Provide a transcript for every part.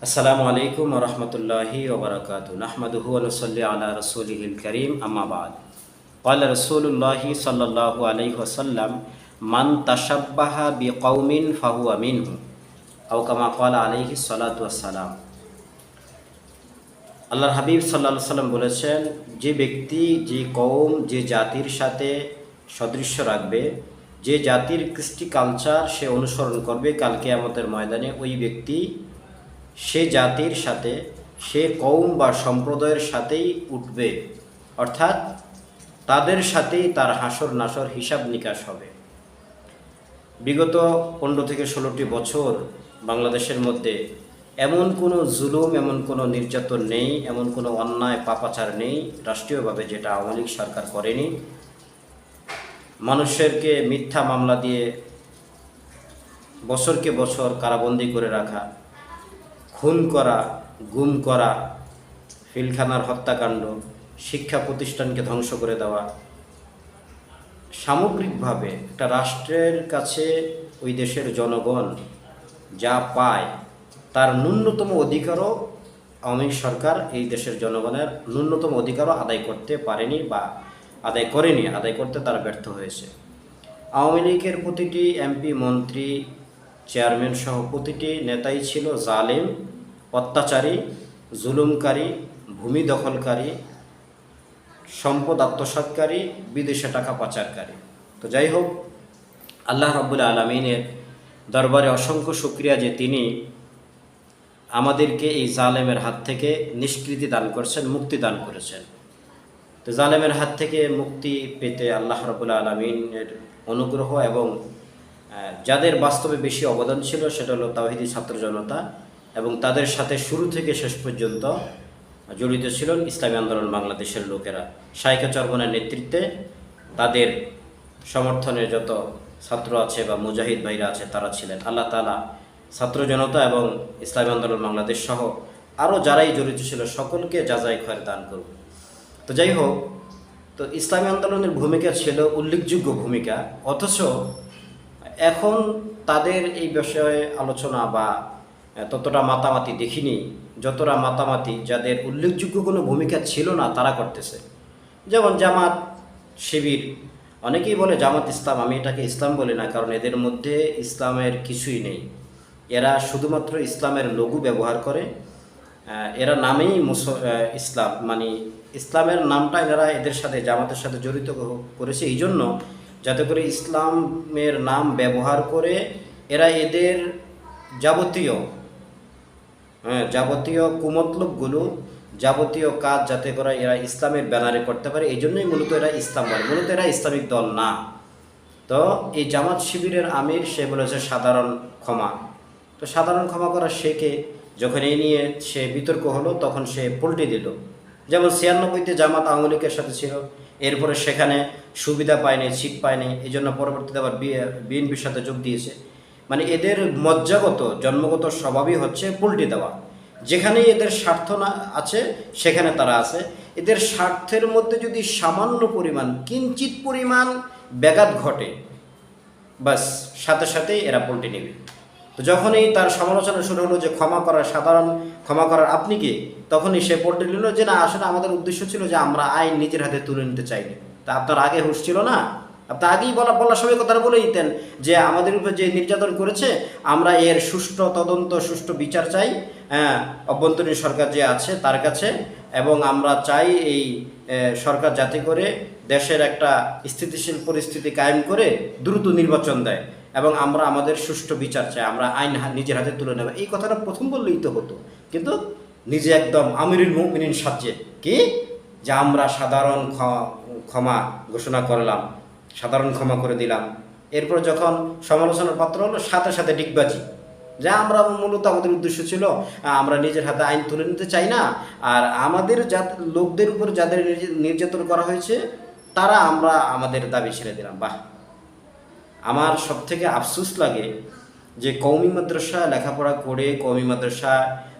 আসসালামু আলাইকুম ওয়া রাহমাতুল্লাহি ওয়া বারাকাতুহু নাহমাদুহু ওয়া নুসাল্লি আলা রাসূলিহিল কারীম আম্মা বা'দ ক্বালা রাসূলুল্লাহি সাল্লাল্লাহু আলাইহি ওয়াসাল্লাম মান তাশাব্বাহা বিকওমিন ফাহুয়া মিনহু আও কামা ক্বালা আলাইহিস সালাতু ওয়াস সালাম। আল্লাহর হাবিব সাল্লাল্লাহু আলাইহি সাল্লাম বলেছেন, যে ব্যক্তি যে কওম যে জাতির সাথে সদৃশ্য রাখবে, যে জাতির কৃষ্টি কালচার সে অনুসরণ করবে, কাল কিয়ামতের ময়দানে ওই ব্যক্তি সে জাতির সাথে সে কওম বা সম্প্রদায়ের সাথেই উঠবে, অর্থাৎ তাদের সাথেই তার হাসর নাসর হিসাব নিকাশ হবে। বিগত 15 থেকে 16টি বছর বাংলাদেশের মধ্যে এমন কোনো জুলুম, এমন কোনো নির্যাতন নেই, এমন কোনো অন্যায় পাপাচার নেই রাষ্ট্রীয়ভাবে যেটা আওয়ামী লীগ সরকার করেনি। মানুষেরকে মিথ্যা মামলা দিয়ে বছরকে বছর কারাবন্দি করে রাখা, খুন করা, গুম করা, পিলখানার হত্যাকাণ্ড, শিক্ষা প্রতিষ্ঠানকে ধ্বংস করে দেওয়া, সামগ্রিকভাবে একটা রাষ্ট্রের কাছে ওই দেশের জনগণ যা পায় তার ন্যূনতম অধিকারও আওয়ামী সরকার এই দেশের জনগণের ন্যূনতম অধিকারও আদায় করতে পারেনি বা আদায় করেনি, আদায় করতে তারা ব্যর্থ হয়েছে। আওয়ামী লীগের প্রতিটি এমপি, মন্ত্রী, চেয়ারম্যান সহ প্রতিটি নেতাই ছিল জালেম, অত্যাচারী, জুলুমকারী, ভূমি দখলকারী, সম্পদ আত্মসাৎকারী, বিদেশে টাকা পাচারকারী। তো যাই হোক, আল্লাহ রাব্বুল আলামিনের দরবারে অসংখ্য শুকরিয়া যে তিনি আমাদেরকে এই জালেমের হাত থেকে নিষ্কৃতি দান করছেন, মুক্তি দান করেছেন। তো জালেমের হাত থেকে মুক্তি পেতে আল্লাহ রাব্বুল আলামিনের অনুগ্রহ এবং যাদের বাস্তবে বেশি অবদান ছিল সেটা হলো তাওহীদি ছাত্র জনতা, এবং তাদের সাথে শুরু থেকে শেষ পর্যন্ত জড়িত ছিলেন ইসলামী আন্দোলন বাংলাদেশের লোকেরা। শাইখে চরমনের নেতৃত্বে তাদের সমর্থনে যত ছাত্র আছে বা মুজাহিদ ভাইরা আছে তারা ছিলেন। আল্লাহ তাআলা ছাত্র জনতা এবং ইসলামী আন্দোলন বাংলাদেশ সহ আরও যারাই জড়িত ছিল সকলকে যাচাই খয়ের দান করব। তো যাই হোক, তো ইসলামী আন্দোলনের ভূমিকা ছিল উল্লেখযোগ্য ভূমিকা, অথচ এখন তাদের এই বিষয়ে আলোচনা বা ততটা মাতামাতি দেখিনি যতটা মাতামাতি যাদের উল্লেখযোগ্য কোনো ভূমিকা ছিল না তারা করতেছে। যেমন জামাত, শিবির, অনেকেই বলে জামাত ইসলাম, আমি এটাকে ইসলাম বলি না, কারণ এদের মধ্যে ইসলামের কিছুই নেই। এরা শুধুমাত্র ইসলামের লঘু ব্যবহার করে। এরা নামেই ইসলাম, মানে ইসলামের নামটা এরা এদের সাথে জামাতের সাথে জড়িত করেছে এই জন্য, যাতে করে ইসলামের নাম ব্যবহার করে এরা এদের যাবতীয় কুমতলবগুলো, যাবতীয় কাজ যাতে করে এরা ইসলামের ব্যানারে করতে পারে, এই জন্যই মূলত এরা ইসলাম বলে। মূলত এরা ইসলামিক দল না। তো এই জামাত শিবিরের আমির সে বলেছে সাধারণ ক্ষমা। তো সাধারণ ক্ষমা করা শেখে, যখন এই নিয়ে সে বিতর্ক হলো তখন সে পল্টি দিল। যেমন 96তে জামাত আওয়ামী লীগের সাথে ছিল, এরপরে সেখানে সুবিধা পায়নি, সিট পায়নি, এই জন্য পরবর্তীতে আবার বিএনপির সাথে যোগ দিয়েছে। মানে এদের মজ্জাগত জন্মগত স্বভাবই হচ্ছে পল্টি দেওয়া। যেখানেই এদের স্বার্থ না আছে সেখানে তারা আছে। এদের স্বার্থের মধ্যে যদি সামান্য পরিমাণ, কিঞ্চিত পরিমাণ ব্যাঘাত ঘটে, বাস সাথে সাথেই এরা পল্টি নেবে। তো যখনই তার সমালোচনা শুরু হলো যে সাধারণ ক্ষমা করার আপনি কি, তখনই সে পল্টি নিল যে না, আসলে আমাদের উদ্দেশ্য ছিল যে আমরা আইন নিজের হাতে তুলে নিতে চাইনি। তা আপনার আগে হুঁশ ছিল না? আপনি আগেই বলার সময় কথাটা বলে দিতেন যে আমাদের উপর যে নির্যাতন করেছে আমরা এর সুষ্ঠু তদন্ত, সুষ্ঠু বিচার চাই অভ্যন্তরীণ সরকার যে আছে তার কাছে, এবং আমরা চাই এই সরকার যাতে করে দেশের একটা স্থিতিশীল পরিস্থিতি কায়েম করে দ্রুত নির্বাচন দেয়, এবং আমরা আমাদের সুষ্ঠু বিচার চাই, আমরা আইন নিজের হাতে তুলে নেব। এই কথাটা প্রথম বললেই তো হতো, কিন্তু নিজে একদম আমিরুল মুমিনিন সাজে কি যে আমরা সাধারণ ক্ষমা ঘোষণা করলাম, সাধারণ ক্ষমা করে দিলাম। এরপর যখন সমালোচনার পাত্র হলো সাথে সাথে ডিগবাজি, যে আমরা মূলত আমাদের উদ্দেশ্য ছিল আমরা নিজের হাতে আইন তুলে নিতে চাই না, আর আমাদের লোকদের উপর যাদের নির্যাতন করা হয়েছে তারা আমরা আমাদের দাবি ছেড়ে দিলাম। বাহ! আমার সবথেকে আফসোস লাগে যে কওমি মাদ্রাসা লেখাপড়া করে, কওমি মাদ্রাসা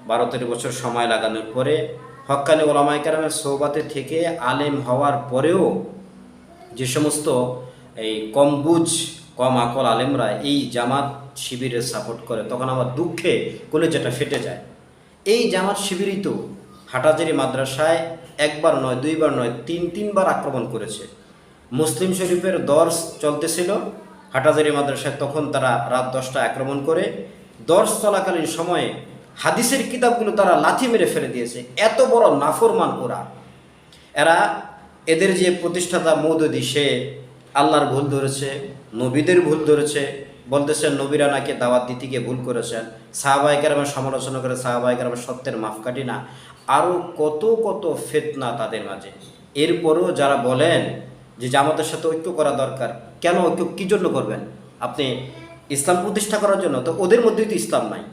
12-13 বছর সময় লাগানোর পরে, হক্কানি ওলামায়ে কেরামের সোহবাতে থেকে আলেম হওয়ার পরেও যে সমস্ত এই কম বুঝ, কম আকল আলেমরা এই জামাত শিবিরের সাপোর্ট করে, তখন আমার দুঃখে কলেজাটা ফেটে যায়। এই জামাত শিবিরই তো হাটাজারি মাদ্রাসায় একবার নয়, দুইবার নয়, তিনবার আক্রমণ করেছে। মুসলিম শরীফের দর্স চলতেছিল হাটাজারি মাদ্রাসায়, তখন তারা রাত 10টায় আক্রমণ করে দর্স চলাকালীন সময়ে হাদিসের কিতাবগুলো তারা লাথি মেরে ফেলে দিয়েছে। এত বড় নাফরমান ওরা। এদের যে প্রতিষ্ঠাতা মৌদুদী, সে আল্লাহর ভুল ধরেছে, নবীদের ভুল ধরেছে, বলতেছেন নবীরা নাকি দাওয়াত দিতে গিয়ে ভুল করেছেন, সাহাবায়ে কেরামের সমালোচনা করে সাহাবায়ে কেরামের সত্যের মাপকাঠি না, আরও কত কত ফিতনা তাদের মাঝে। এরপরেও যারা বলেন যে জামাতের সাথে ঐক্য করা দরকার, কেন ঐক্য কী জন্য করবেন? আপনি ইসলাম প্রতিষ্ঠা করার জন্য? তো ওদের মধ্যেই তো ইসলাম নাই।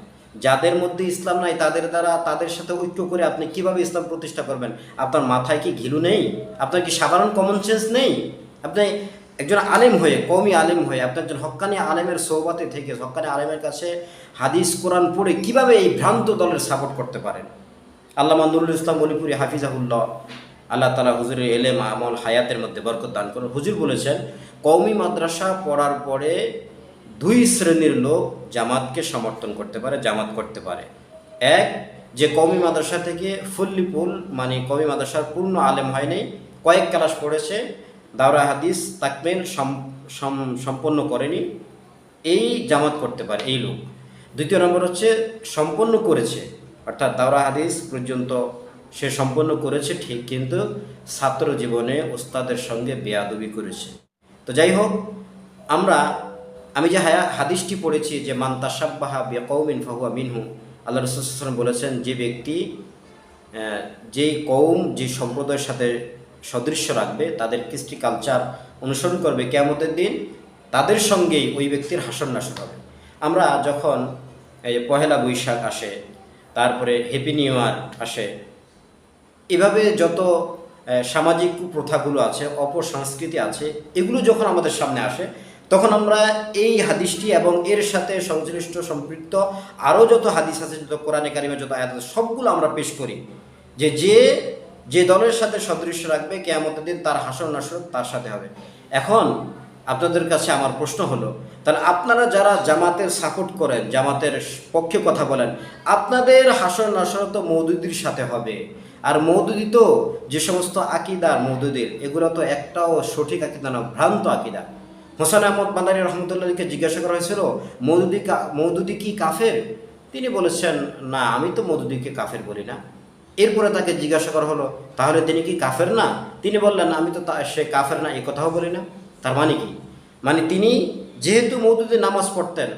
যাদের মধ্যে ইসলাম নাই তাদের সাথে ঐক্য করে আপনি কিভাবে ইসলাম প্রতিষ্ঠা করবেন? আপনার মাথায় কি ঘিলু নেই? আপনার কি সাধারণ কমন সেন্স নেই? আপনি একজন আলেম হয়ে, কওমি আলেম হয়ে, আপনি একজন হক্কানি আলেমের সোহবাতে থেকে, হক্কানি আলেমের কাছে হাদিস কোরআন পড়ে কিভাবে এই ভ্রান্ত দলের সাপোর্ট করতে পারেন? আল্লামা নুরুল ইসলাম মলিপুরি হাফিজাহুল্লাহ, আল্লাহ তাআলা হুজুরের এলেম আমল হায়াতের মধ্যে বরকত দান করুন, হুজুর বলেছেন কওমি মাদ্রাসা পড়ার পরে দুই শ্রেণীর লোক জামাতকে সমর্থন করতে পারে, জামাত করতে পারে। এক, যে কওমি মাদ্রাসা থেকে ফুল্লিপুল, মানে কওমি মাদ্রাসার পূর্ণ আলেম হয়নি, কয়েক ক্লাস পড়েছে, দাওরা হাদিস তাকমিল সম্পন্ন করেনি, এই জামাত করতে পারে এই লোক। দ্বিতীয় নম্বর হচ্ছে সম্পন্ন করেছে, অর্থাৎ দাওরা হাদিস পর্যন্ত সে সম্পন্ন করেছে ঠিক, কিন্তু ছাত্র জীবনে ওস্তাদের সঙ্গে বেয়াদবি করেছে। তো যাই হোক, আমি যে হাদিসটি পড়েছি যে মান তাশাব্বাহা বিকওমিন ফাহুয়া মিনহু, আল্লাহ রাসূল সাল্লাল্লাহু আলাইহি ওয়াসাল্লাম বলেছেন যে ব্যক্তি যেই কওম, যে সম্প্রদায়ের সাথে সদৃশ্য রাখবে, তাদের কৃষ্টি কালচার অনুসরণ করবে, কিয়ামতের দিন তাদের সঙ্গেই ওই ব্যক্তির হাসর নাসর হবে। আমরা যখন এই পহেলা বৈশাখ আসে, তারপরে হ্যাপি নিউ ইয়ার আসে, এভাবে যত সামাজিক কুপ্রথাগুলো আছে, অপসংস্কৃতি আছে, এগুলো যখন আমাদের সামনে আসে, তখন আমরা এই হাদিসটি এবং এর সাথে সংশ্লিষ্ট সম্পৃক্ত আরও যত হাদিস আছে, যত কোরআনে কারিমে যত আয়াত আছে, সবগুলো আমরা পেশ করি যে যে দলের সাথে সদৃশ্য রাখবে, কিয়ামতের দিন তার হাসর নাসর তার সাথে হবে। এখন আপনাদের কাছে আমার প্রশ্ন হলো, তাহলে আপনারা যারা জামাতের সাপোর্ট করেন, জামাতের পক্ষে কথা বলেন, আপনাদের হাসর নাসর তো মওদুদির সাথে হবে। আর মওদুদি তো যে সমস্ত আকিদার মওদুদির, এগুলো তো একটাও সঠিক আকিদা না, ভ্রান্ত আকিদা। হোসেন আহমদ মাদানী রহমতুল্লাহকে জিজ্ঞাসা করা হয়েছিল মওদুদি কি কাফের? তিনি বলেছেন না, আমি তো মওদুদিকে কাফের বলি না। এরপরে তাকে জিজ্ঞাসা করা হলো, তাহলে তিনি কি কাফের না? তিনি বললেন আমি তো সে কাফের না, এই কথাও বলি না। তার মানে কি? মানে তিনি যেহেতু মওদুদি নামাজ পড়তেন,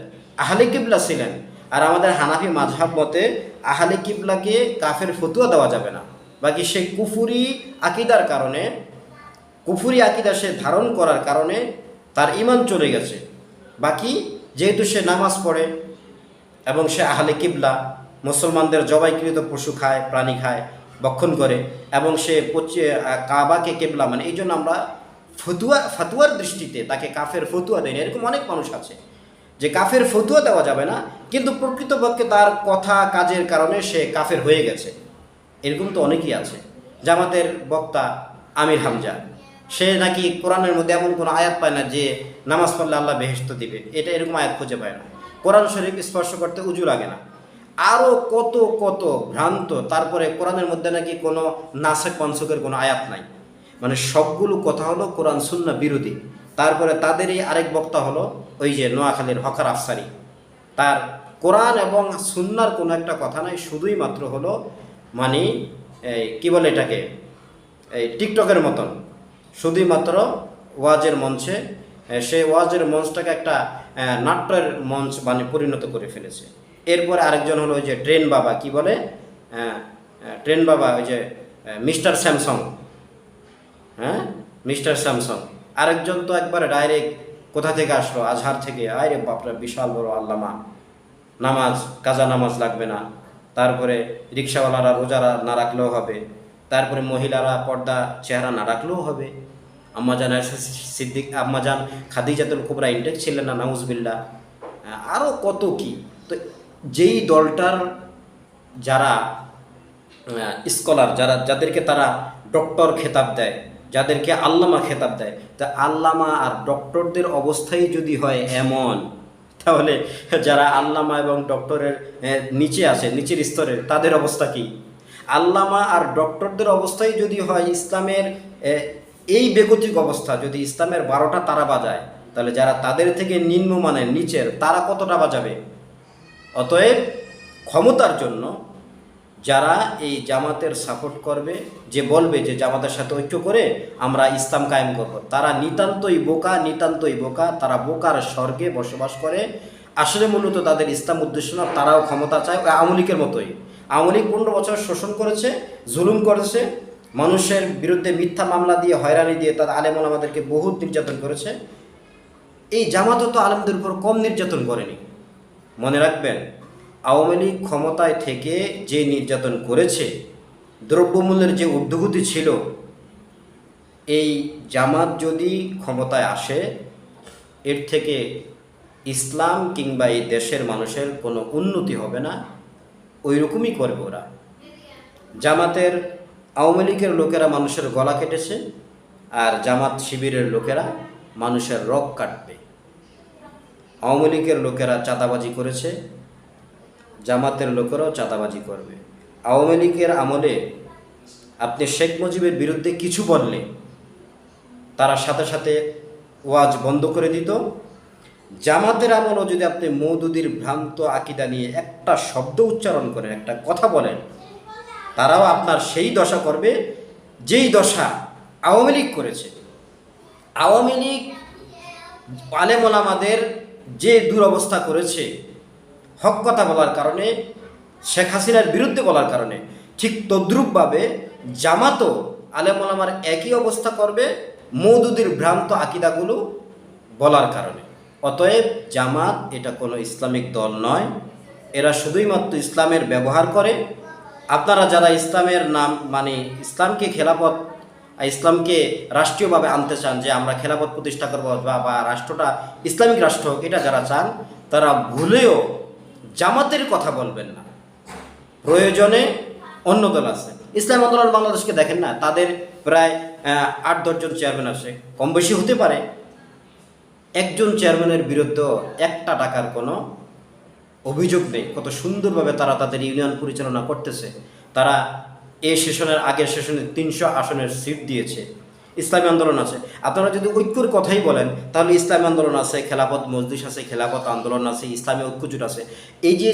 আহলে কিবলা ছিলেন, আর আমাদের হানাফি মাযহাব মতে আহলে কিবলাকে কাফের ফতোয়া দেওয়া যাবে না। বাকি সে কুফুরি আকিদার কারণে, কুফুরি আকিদা সে ধারণ করার কারণে তার ঈমান চলে গেছে। বাকি যেহেতু সে নামাজ পড়ে এবং সে আহলে কিবলা, মুসলমানদের জবাইকৃত পশু খায়, প্রাণী খায়, ভক্ষণ করে, এবং সে কাবাকে কেবলা মানে, এই জন্য আমরা ফতুয়ার দৃষ্টিতে তাকে কাফের ফতুয়া দেয় না। এরকম অনেক মানুষ আছে যে কাফের ফতুয়া দেওয়া যাবে না, কিন্তু প্রকৃতপক্ষে তার কথা কাজের কারণে সে কাফের হয়ে গেছে। এরকম তো অনেকেই আছে। জামাতের বক্তা আমির হামজা, সে নাকি কোরআনের মধ্যে এমন কোনো আয়াত পায় না যে নামাজ পড়লে আল্লাহ বেহেশত দিবে, এরকম আয়াত খুঁজে পায় না। কোরআন শরীফ স্পর্শ করতে উজু লাগে না, আরও কত কত ভ্রান্ত। তারপরে কোরআনের মধ্যে নাকি কোনো নাসেক মনসুখের কোনো আয়াত নাই। মানে সবগুলো কথা হলো কোরআন সুন্নাহ বিরোধী। তারপরে তাদেরই আরেক বক্তা হলো ওই যে নোয়াখালীর হকার আফসারি, তার কোরআন এবং সুন্নাহর কোনো একটা কথা নাই, শুধুই মাত্র হলো মানে কি বলে এটাকে, এই টিকটকের মতন, শুধুই মাত্র ওয়াজের মঞ্চে সে ওয়াজের মঞ্চটাকে একটা নাট্যের মঞ্চ মানে পরিণত করে ফেলেছে। এরপরে আরেকজন হলো ওই যে ট্রেন বাবা, কি বলে ট্রেন বাবা, ওই যে মিস্টার স্যামসং, হ্যাঁ মিস্টার স্যামসং। আরেকজন তো একবারে ডাইরেক্ট কোথা থেকে আসলো, আজহার থেকে, আরে বাপরা বিশাল বড় আল্লামা, নামাজ কাজা নামাজ লাগবে না, তারপরে রিক্সাওয়ালারা রোজা না রাখলেও হবে, তারপরে মহিলারা পর্দা চেহারা না রাখলেও হবে, আম্মাজান সিদ্দিক, আম্মাজান খাদিজাতুল কুবরা ইন্টেক ছিলেন না, নাউজুবিল্লাহ, আরও কত কি। তো যেই দলটার যারা স্কলার, যাদেরকে তারা ডক্টর খেতাব দেয়, যাদেরকে আল্লামা খেতাব দেয়, তা আল্লামা আর ডক্টরদের অবস্থাই যদি হয় এমন, তাহলে যারা আল্লামা এবং ডক্টরের নিচে আছে, নিচের স্তরের, তাদের অবস্থা কি? আল্লামা আর ডক্টরদের অবস্থাই যদি হয় ইসলামের এই বেগতিক অবস্থা, যদি ইসলামের 12টা তারা বাজায়, তাহলে যারা তাদের থেকে নিম্নমানের নিচের তারা কতটা বাজাবে? অতএব ক্ষমতার জন্য যারা এই জামাতের সাপোর্ট করবে, যে বলবে যে জামাতের সাথে ঐক্য করে আমরা ইসলাম কায়েম করব, তারা নিতান্তই বোকা, নিতান্তই বোকা। তারা বোকার স্বর্গে বসবাস করে। আসলে মূলত তাদের ইসলাম উদ্দেশ্য না, তারাও ক্ষমতা চায় আওয়ামী লীগের মতোই। আওয়ামী লীগ 15 বছর শোষণ করেছে, জুলুম করেছে, মানুষের বিরুদ্ধে মিথ্যা মামলা দিয়ে, হয়রানি দিয়ে তাদের আলেম ওলামাদেরকে বহুত নির্যাতন করেছে। এই জামাতও তো আলেমদের উপর কম নির্যাতন করেনি। মনে রাখবেন, আওয়ামী লীগ ক্ষমতায় থেকে যে নির্যাতন করেছে, দ্রব্যমূল্যের যে ঊর্ধ্বগতি ছিল, এই জামাত যদি ক্ষমতায় আসে, এর থেকে ইসলাম কিংবা এই দেশের মানুষের কোনো উন্নতি হবে না। ওই রকমই করবে ওরা। জামাতের, আওয়ামী লীগের লোকেরা মানুষের গলা কেটেছে, আর জামাত শিবিরের লোকেরা মানুষের রগ কাটবে। আওয়ামী লীগের লোকেরা চাঁদাবাজি করেছে, জামাতের লোকেরাও চাঁদাবাজি করবে। আওয়ামী লীগের আমলে আপনি শেখ মুজিবের বিরুদ্ধে কিছু বললে তারা সাথে সাথে ওয়াজ বন্ধ করে দিত। জামাতের আমলও যদি আপনি মওদুদির ভ্রান্ত আকিদা নিয়ে একটা শব্দ উচ্চারণ করেন, একটা কথা বলেন, তারাও আপনার সেই দশা করবে যেই দশা আওয়ামী লীগ করেছে। আওয়ামী লীগ আলেম ওলামাদের যে দুরবস্থা করেছে হক কথা বলার কারণে, শেখ হাসিনার বিরুদ্ধে বলার কারণে, ঠিক তদ্রূপভাবে জামাতও আলেম ওলামার একই অবস্থা করবে মওদুদির ভ্রান্ত আকিদাগুলো বলার কারণে। অতএব জামাত এটা কোনো ইসলামিক দল নয়, এরা শুধুই মাত্র ইসলামের ব্যবহার করে। আপনারা যারা ইসলামের নাম, মানে ইসলামকে খেলাফত, ইসলামকে রাষ্ট্রীয়ভাবে আনতে চান, যে আমরা খেলাফত প্রতিষ্ঠা করবো বা রাষ্ট্রটা ইসলামিক রাষ্ট্র, এটা যারা চান, তারা ভুলেও জামাতের কথা বলবেন না। প্রয়োজনে অন্য দল আছে, ইসলাম আন্দোলন বাংলাদেশকে দেখেন না, তাদের প্রায় 8-10 জন চেয়ারম্যান আছে, কম বেশি হতে পারে। একজন চেয়ারম্যানের বিরুদ্ধে একটা টাকার কোনো অভিযোগ নেই। কত সুন্দরভাবে তারা তাদের ইউনিয়ন পরিচালনা করতেছে। তারা এই সেশনের, আগের সেশনে 300 আসনের সিট দিয়েছে। ইসলামী আন্দোলন আছে। আপনারা যদি ঐক্যর কথাই বলেন, তাহলে ইসলামী আন্দোলন আছে, খেলাফত মজলিস আছে, খেলাফত আন্দোলন আছে, ইসলামী ঐক্যজোট আছে। এই যে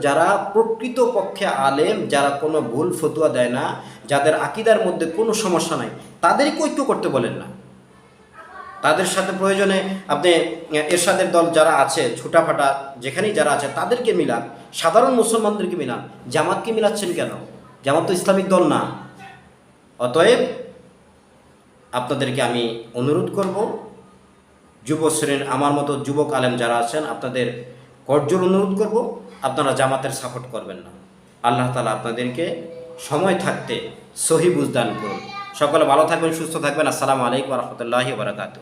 যারা প্রকৃত পক্ষে আলেম, যারা কোনো ভুল ফতুয়া দেয় না, যাদের আকিদার মধ্যে কোনো সমস্যা নাই, তাদেরকে ঐক্য করতে বলেন না। তাদের সাথে প্রয়োজনে আপনি এরশাদের দল যারা আছে, ছুটাফাটা যেখানেই যারা আছে, তাদেরকে মিলান, সাধারণ মুসলমানদেরকে মিলান। জামাতকে মিলাচ্ছেন কেন? জামাত তো ইসলামিক দল না। অতএব আপনাদেরকে আমি অনুরোধ করব, যুব শ্রেণীর আমার মতো যুবক আলেম যারা আছেন, আপনাদের করজোর অনুরোধ করব, আপনারা জামাতের সাপোর্ট করবেন না। আল্লাহ তাআলা আপনাদেরকে সময় থাকতে সহি বুঝদান করুন। সকলে ভালো থাকবেন, সুস্থ থাকবেন। আসসালামু আলাইকুম ওয়া রাহমাতুল্লাহি ওয়া বারাকাতুহু।